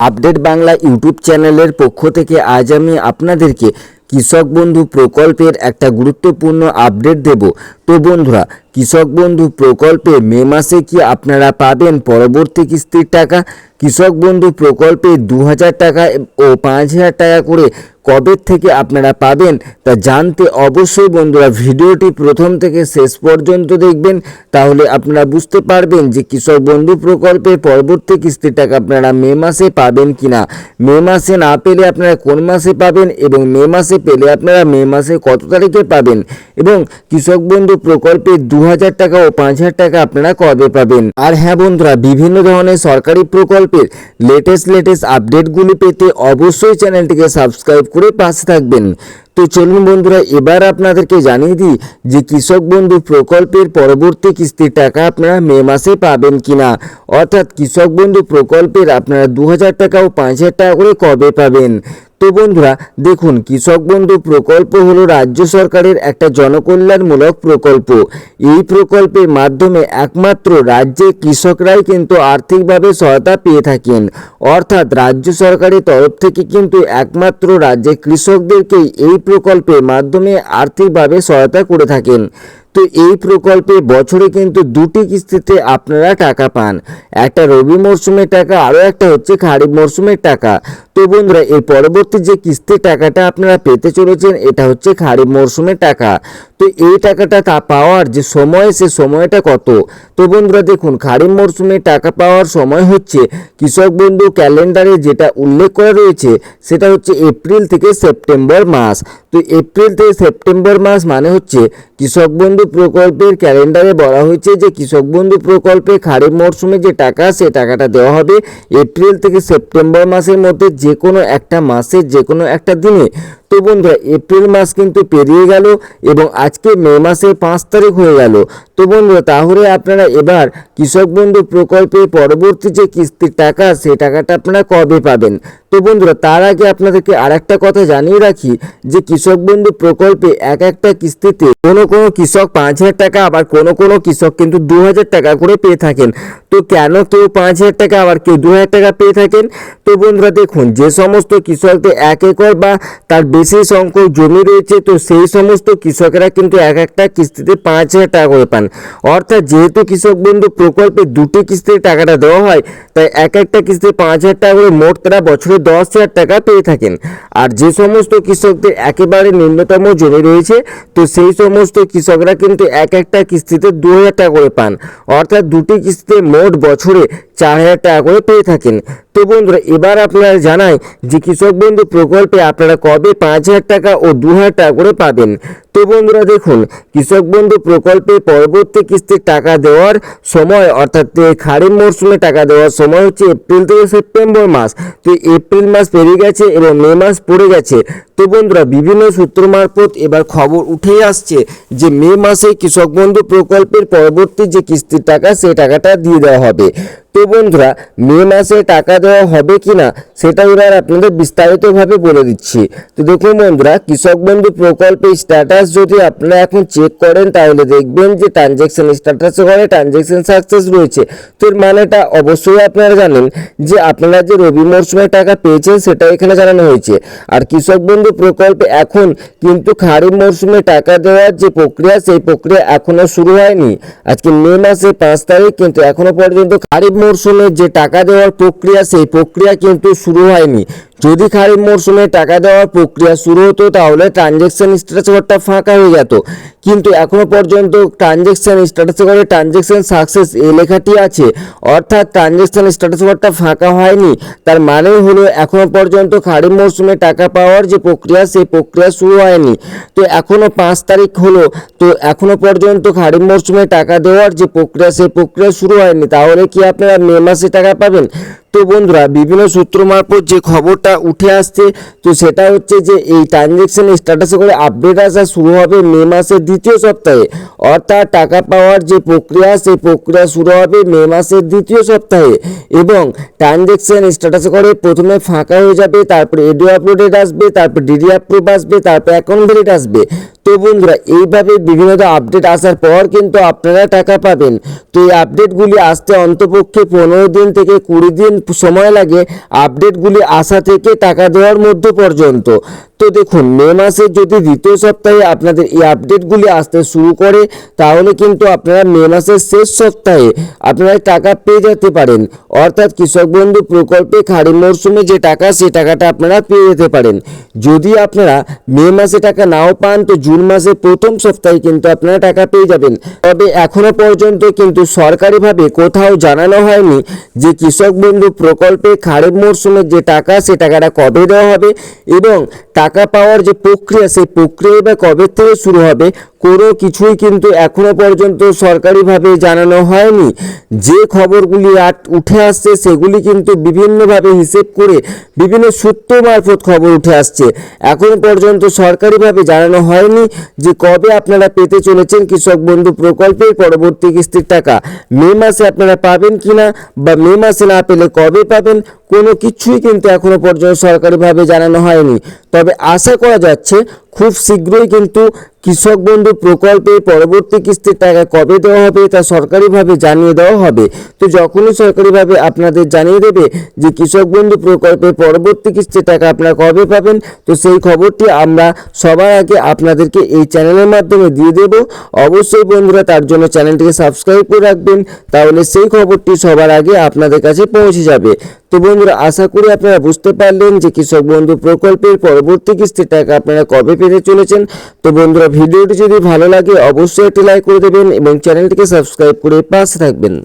Update Bangla YouTube চ্যানেলের পক্ষ থেকে আজ আমি আপনাদেরকে কৃষক বন্ধু প্রকল্পের একটা গুরুত্বপূর্ণ আপডেট দেব। তো বন্ধুরা, কৃষক বন্ধু প্রকল্পে মে মাসে কি আপনারা পাবেন পরবর্তী কিস্তির টাকা? কৃষক বন্ধু প্রকল্পে 2000 টাকা ও 5000 টাকা করে কবে থেকে আপনারা পাবেন তা জানতে অবশ্যই বন্ধুরা ভিডিওটি প্রথম থেকে শেষ পর্যন্ত দেখবেন, তাহলে আপনারা বুঝতে পারবেন যে কৃষক বন্ধু প্রকল্পের পরবর্তী কিস্তির টাকা আপনারা মে মাসে পাবেন কিনা। মে মাসে না পেলে আপনারা কোন মাসে পাবেন এবং মে মাসে পেলে আপনারা মে মাসে কত তারিখে পাবেন, এবং কৃষক বন্ধু প্রকল্পে 2000 টাকা ও 5000 টাকা আপনারা কবে পাবেন। আর হ্যাঁ বন্ধুরা, বিভিন্ন ধরনের সরকারি প্রকল্পের লেটেস্ট আপডেটগুলি পেতে অবশ্যই চ্যানেলটিকে সাবস্ক্রাইব করে পাশে থাকবেন। তো চলুন বন্ধুরা, এবার আপনাদেরকে জানিয়ে দিই যে কৃষক বন্ধু প্রকল্পের পরবর্তী কিস্তির টাকা আপনারা মে মাসে পাবেন কিনা, অর্থাৎ কৃষক বন্ধু প্রকল্পের আপনারা 2000 টাকা ও 5000 টাকা করে কবে পাবেন। তো বন্ধুরা দেখুন, কৃষক বন্ধু প্রকল্প হলো রাজ্য সরকারের একটা জনকল্যাণমূলক প্রকল্প। এই প্রকল্পের মাধ্যমে একমাত্র রাজ্যের কৃষকরাই কিন্তু আর্থিকভাবে সহায়তা পেয়ে থাকেন, অর্থাৎ রাজ্য সরকারের তরফ থেকে কিন্তু একমাত্র রাজ্যের কৃষকদেরকেই এই প্রকল্পের মাধ্যমে আর্থিকভাবে সহায়তা করে থাকেন। তো এই প্রকল্পে বছরে কিন্তু দুটি কিস্তিতে আপনারা টাকা পান, একটা রবি মরশুমের টাকা, আরও একটা হচ্ছে খারিফ মরশুমের টাকা। তো বন্ধুরা, এর পরবর্তী যে কিস্তির টাকাটা আপনারা পেতে চলেছেন এটা হচ্ছে খারিফ মরশুমের টাকা। তো এই টাকাটা পাওয়ার যে সময়, সে সময়টা কত? তো বন্ধুরা দেখুন, খারিফ মরশুমে টাকা পাওয়ার সময় হচ্ছে কৃষক বন্ধু ক্যালেন্ডারে যেটা উল্লেখ করা রয়েছে সেটা হচ্ছে এপ্রিল থেকে সেপ্টেম্বর মাস। তো এপ্রিল থেকে সেপ্টেম্বর মাস মানে হচ্ছে কৃষক বন্ধু প্রকল্পের ক্যালেন্ডারে বলা হয়েছে যে কৃষক বন্ধু প্রকল্পে খারিফ মরশুমে যে টাকা, সে টাকাটা দেওয়া হবে এপ্রিল থেকে সেপ্টেম্বর মাসের মধ্যে যে কোনো একটা মাসের যে কোনো একটা দিনে। তো বন্ধুরা, এপ্রিল মাস কিন্তু পেরিয়ে গেল এবং আজকে মে মাসের 5 তারিখ হয়ে গেল। তো বন্ধুরা, তাহলে আপনারা এবার কৃষক বন্ধু প্রকল্পের পরবর্তী যে কিস্তির টাকা, সেই টাকাটা আপনারা কবে পাবেন? তো বন্ধুরা, তার আগে আপনাদেরকে আরেকটা কথা জানিয়ে রাখি যে কৃষক বন্ধু প্রকল্পে একটা কিস্তিতে কোনো কৃষক 5000 টাকা, আবার কোনো কৃষক কিন্তু 2000 টাকা করে পেয়ে থাকেন। তো কেন কেউ 5000 টাকা আবার কেউ 2000 টাকা পেয়ে থাকেন? তো বন্ধুরা দেখুন, যে সমস্ত কৃষকদের 1 একর বা তার বেশি সংখ্যক জমি রয়েছে, তো সেই সমস্ত কৃষকেরা কিন্তু একটা কিস্তিতে 5000 টাকা করে পান। অর্থাৎ যেহেতু কৃষক বন্ধু প্রকল্পে দুটি কিস্তির টাকাটা দেওয়া হয়, তাই একটা কিস্তিতে 5000 টাকা করে মোট তারা বছরে 10,000 টাকা পেয়ে থাকেন। আর যে সমস্ত কৃষকদের একেবারে নিম্নতম জমি রয়েছে, তো সেই সমস্ত কৃষকরা কিন্তু একটা কিস্তিতে 2000 টাকা করে পান, অর্থাৎ দুটি কিস্তিতে মোট বছরে 4000 টাকা করে পেয়ে থাকেন। তো বন্ধুরা, এবার আপনারা জানাই যে কৃষক বন্ধু প্রকল্পে আপনারা কবে 5000 টাকা ও 2000 টাকা করে পাবেন। তো বন্ধুরা দেখুন, কৃষক বন্ধু প্রকল্পে পরবর্তী কিস্তির টাকা দেওয়ার সময়, অর্থাৎ খারিফ মরশুমে টাকা দেওয়ার সময় হচ্ছে এপ্রিল থেকে সেপ্টেম্বর মাস। তো এপ্রিল মাস পেরিয়ে গেছে এবং মে মাস পড়ে গেছে। তো বন্ধুরা, বিভিন্ন সূত্র মারফত এবার খবর উঠেই আসছে যে মে মাসে কৃষক বন্ধু প্রকল্পের পরবর্তী যে কিস্তির টাকা, সেই টাকাটা দিয়ে দেওয়া হবে। তো বন্ধুরা, মে মাসে টাকা দেওয়া হবে কিনা সেটা এবার আপনাদের বিস্তারিতভাবে বলে দিচ্ছি। তো দেখুন বন্ধুরা, কৃষক বন্ধু প্রকল্পের স্ট্যাটাস যদি আপনারা এখন চেক করেন, তাহলে দেখবেন যে ট্রানজ্যাকশন স্ট্যাটাসে করে ট্রানজ্যাকশন সাকসেস রয়েছে। তো এর মানেটা অবশ্যই আপনারা জানেন যে আপনারা যে রবি মরশুমে টাকা পেয়েছেন সেটা এখানে জানানো হয়েছে। আর কৃষক বন্ধু প্রকল্পে এখন কিন্তু খারিফ মরশুমে টাকা দেওয়ার যে প্রক্রিয়া, সেই প্রক্রিয়া এখনো শুরু হয়নি। আজকে মে মাসের 5 তারিখ, কিন্তু এখনো পর্যন্ত খারিফ মরশুমে যে টাকা দেওয়ার প্রক্রিয়া, সেই প্রক্রিয়া কিন্তু শুরু হয়নি। যদি খারিফ মরশুমে টাকা দেওয়ার প্রক্রিয়া শুরু হতো, তাহলে ট্রানজ্যাকশন স্ট্যাটাস ঘরটা ফাঁকা হয়ে যেত, কিন্তু এখনো পর্যন্ত ট্রানজ্যাকশন স্ট্যাটাস ঘরে ট্রানজ্যাকশন সাকসেস এই লেখাটি আছে, অর্থাৎ ট্রানজ্যাকশন স্ট্যাটাস ঘরটা ফাঁকা হয়নি। তার মানে হলো এখনো পর্যন্ত খারিফ মরশুমে টাকা পাওয়ার যে প্রক্রিয়া, সেই প্রক্রিয়া শুরু হয়নি। তো এখনো 5 তারিখ হলো, তো এখনো পর্যন্ত খারিফ মরশুমে টাকা দেওয়ার যে প্রক্রিয়া, সেই প্রক্রিয়া শুরু হয়নি। তাহলে কি আপনারা মে মাসে টাকা পাবেন? তো বন্ধুরা, বিভিন্ন সূত্র মারফত যে খবরটা উঠে আসছে, তো সেটা হচ্ছে যে এই ট্রানজ্যাকশন স্ট্যাটাসে করে আপডেট আসা শুরু হবে মে মাসের 2য় সপ্তাহে, অর্থাৎ টাকা পাওয়ার যে প্রক্রিয়া, সেই প্রক্রিয়া শুরু হবে মে মাসের 2য় সপ্তাহে। এবং ট্রানজ্যাকশন স্ট্যাটাসে করে প্রথমে ফাঁকা হয়ে যাবে, তারপরে এডিও আপলোডেড আসবে, তারপর ডিডি অ্যাপ্রুভ আসবে, তারপর অ্যাকাউন্ট ভ্যালিড আসবে। তো বন্ধুরা, এইভাবে বিভিন্ন আপডেট আসার পর কিন্তু আপনারা টাকা পাবেন। তো এই আপডেটগুলি আসতে অন্তপক্ষে 15 দিন থেকে 20 দিন সময় লাগে আপডেটগুলি আসা থেকে টাকা দেওয়ার মধ্যে পর্যন্ত। তো দেখুন, মে মাসের যদি দ্বিতীয় সপ্তাহে আপনাদের এই আপডেটগুলি আসতে শুরু করে, তাহলে কিন্তু আপনারা মে মাসের শেষ সপ্তাহে আপনারা টাকা পেয়ে যেতে পারেন। অর্থাৎ কৃষক বন্ধু প্রকল্পে খারিফ মরশুমে যে টাকা, সেই টাকাটা আপনারা পেয়ে যেতে পারেন। যদি আপনারা মে মাসে টাকা নাও পান, তো জুন মাসের প্রথম সপ্তাহে কিন্তু আপনারা টাকা পেয়ে যাবেন। তবে এখনো পর্যন্ত কিন্তু সরকারিভাবে কোথাও জানানো হয়নি যে কৃষক বন্ধু প্রকল্পে খারিফ মরশুমের যে টাকা, সে টাকাটা কবে দেওয়া হবে এবং টাকা পাওয়ার যে প্রক্রিয়া, সেই প্রক্রিয়া বা কবে থেকে শুরু হবে, কোনো কিছুই কিন্তু এখনো পর্যন্ত সরকারিভাবে জানানো হয়নি। যে খবরগুলি উঠে আসছে, সেগুলি কিন্তু বিভিন্নভাবে হিসেব করে বিভিন্ন সূত্র মারফত খবর উঠে আসছে। এখনো পর্যন্ত সরকারিভাবে জানানো হয়নি যে কবে আপনারা পেতে চলেছেন কৃষক বন্ধু প্রকল্পের পরবর্তী কিস্তির টাকা। মে মাসে আপনারা পাবেন কিনা বা মে মাসে না পেলে কবে পাবেন, কোনো কিছুই কিন্তু এখনো পর্যন্ত সরকারিভাবে জানানো হয়নি। তবে আশা করা যাচ্ছে খুব শীঘ্রই কিন্তু কৃষক বন্ধু প্রকল্পে পরবর্তী কিস্তির টাকা কবে দেওয়া হবে তা সরকারিভাবে জানিয়ে দেওয়া হবে। তো যখনই সরকারিভাবে আপনাদের জানিয়ে দেবে যে কৃষক বন্ধু প্রকল্পে পরবর্তী কিস্তির টাকা আপনারা কবে পাবেন, তো সেই খবরটি আমরা সবার আগে আপনাদেরকে এই চ্যানেলের মাধ্যমে দিয়ে দেব। অবশ্যই বন্ধুরা তার জন্য চ্যানেলটিকে সাবস্ক্রাইব করে রাখবেন, তাহলে সেই খবরটি সবার আগে আপনাদের কাছে পৌঁছে যাবে। তো বন্ধুরা, আশা করি আপনারা বুঝতে পারলেন যে কৃষক বন্ধু প্রকল্পের পরবর্তী কিস্তির টাকা আপনারা কবে পেতে চলেছেন। তো বন্ধুরা, ভিডিওটি যদি ভালো লাগে অবশ্যই একটি লাইক করে দেবেন এবং চ্যানেলটিকে সাবস্ক্রাইব করে পাশে থাকবেন।